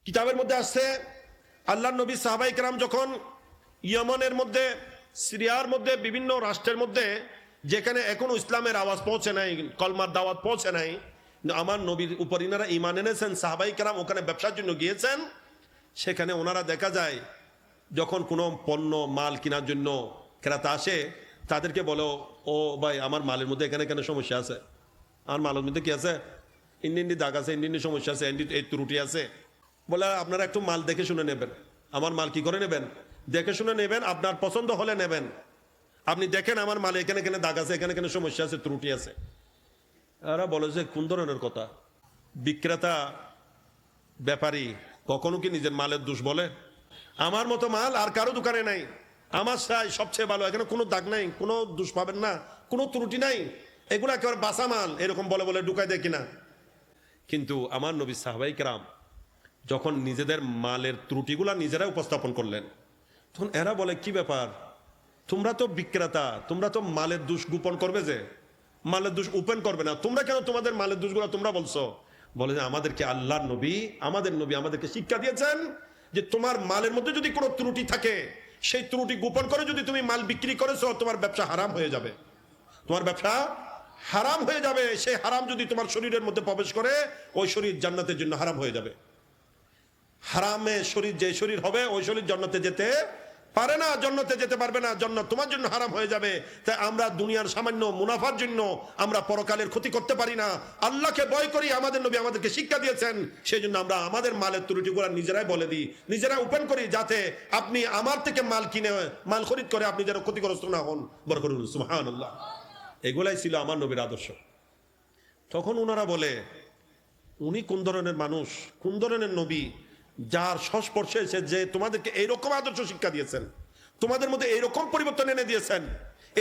কিতাবের মধ্যে আসছে আল্লাহর নবী সাহাবায়ে কেরাম যখন ইয়েমেনের মধ্যে, সিরিয়ার মধ্যে, বিভিন্ন রাষ্ট্রের মধ্যে যেখানে এখনো ইসলামের আওয়াজ পৌঁছে নাই, কলমার দাওয়াত পৌঁছে নাই, আমার নবীর উপর ইনারা ঈমান এনেছেন, সাহাবায়ে কেরাম ওখানে ব্যবসার জন্য গিয়েছেন। সেখানে ওনারা দেখা যায় যখন কোনো পণ্য মাল কেনার জন্য ক্রেতা আসে, তাদেরকে বলো, ও ভাই আমার মালের মধ্যে এখানে এখানে সমস্যা আছে, আমার মালের মধ্যে কি আছে, ইন্ডি দাগ আছে, ইন্ডি সমস্যা আছে, এই ত্রুটি আছে। বলে আপনারা একটু মাল দেখে শুনে নেবেন। আমার মাল কি করে নেবেন? দেখে শুনে নেবেন, আপনার পছন্দ হলে নেবেন। আপনি দেখেন আমার মালে এখানে এখানে দাগ আছে, এখানে এখানে সমস্যা আছে, ত্রুটি আছে। এরা বলে যে কোন ধরনের কথা? বিক্রেতা ব্যাপারী কখনো কি নিজের মালের দোষ বলে? আমার মতো মাল আর কারো দোকানে নাই, আমার চাই সবচেয়ে ভালো, এখানে কোনো দাগ নাই, কোনো দোষ পাবেন না, কোনো ত্রুটি নাই, এগুলো একেবারে বাসা মাল, এরকম বলে বলে ঢুকাই দেয় কিনা। কিন্তু আমার নবী সাহাবায়ে কেরাম যখন নিজেদের মালের ত্রুটিগুলা নিজেরা উপস্থাপন করলেন, তখন এরা বলে কি ব্যাপার, তোমরা তো বিক্রেতা, তোমরা তো মালের দোষ গোপন করবে, যে মালের দোষ ওপেন করবে না, তোমরা কেন তোমাদের মালের দোষগুলো তোমরা বলছো? বলে যে আমাদেরকে আল্লাহর নবী, আমাদের নবী আমাদেরকে শিক্ষা দিয়েছেন যে তোমার মালের মধ্যে যদি কোনো ত্রুটি থাকে, সেই ত্রুটি গোপন করে যদি তুমি মাল বিক্রি করেছো, তোমার ব্যবসা হারাম হয়ে যাবে, তোমার ব্যবসা হারাম হয়ে যাবে। সেই হারাম যদি তোমার শরীরের মধ্যে প্রবেশ করে, ওই শরীর জান্নাতের জন্য হারাম হয়ে যাবে। হারামে শরীর, যে শরীর হবে ওই শরীর জান্নাতে যেতে পারে না, জান্নাতে যেতে পারবে না, জান্নাত তোমার জন্য হারাম হয়ে যাবে। তাই আমরা দুনিয়ার সামান্য মুনাফার জন্য আমরা পরকালের ক্ষতি করতে পারি না। আল্লাহকে ভয় করি, আমাদের নবী আমাদেরকে শিক্ষা দিয়েছেন, সেই জন্য আমরা আমাদের মালের ত্রুটিগুলো নিজেরাই বলে দিই, নিজেরাই ওপেন করি, যাতে আপনি আমার থেকে মাল কিনে, মাল খরিদ করে আপনি যেন ক্ষতিগ্রস্ত না হন। বরকত সুবহানাল্লাহ। এগুলাই ছিল আমার নবীর আদর্শ। তখন ওনারা বলে, উনি কোন ধরনের মানুষ, কোন ধরনের নবী, যার সংস্পর্শে এসে যে তোমাদেরকে এইরকম আদর্শ শিক্ষা দিয়েছেন, তোমাদের মধ্যে এইরকম পরিবর্তন এনে দিয়েছেন।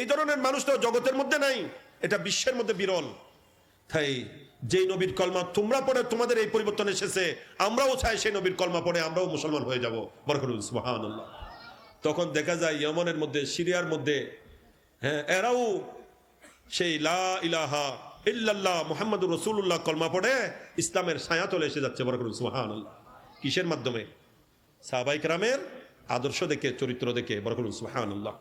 এই ধরনের মানুষ তো জগতের মধ্যে নাই, এটা বিশ্বের মধ্যে বিরল। তাই যেই নবীর কলমা তোমরা পড়ে তোমাদের এই পরিবর্তন এসেছে, আমরাও চাই সেই নবীর কলমা পড়ে আমরাও মুসলমান হয়ে যাব। বরকত সুবহানাল্লাহ। তখন দেখা যায় ইয়েমেনের মধ্যে, সিরিয়ার মধ্যে, হ্যাঁ, এরাও সেই লা ইলাহা ইল্লাল্লাহ মুহাম্মাদুর রাসূলুল্লাহ কলমা পড়ে ইসলামের ছায়া তলে এসে যাচ্ছে। বরকত সুবহানাল্লাহ। কিসের মাধ্যমে? সাহাবায়ে কেরামের আদর্শ দেখে, চরিত্র দেখে। বরকত সুবহানাল্লাহ।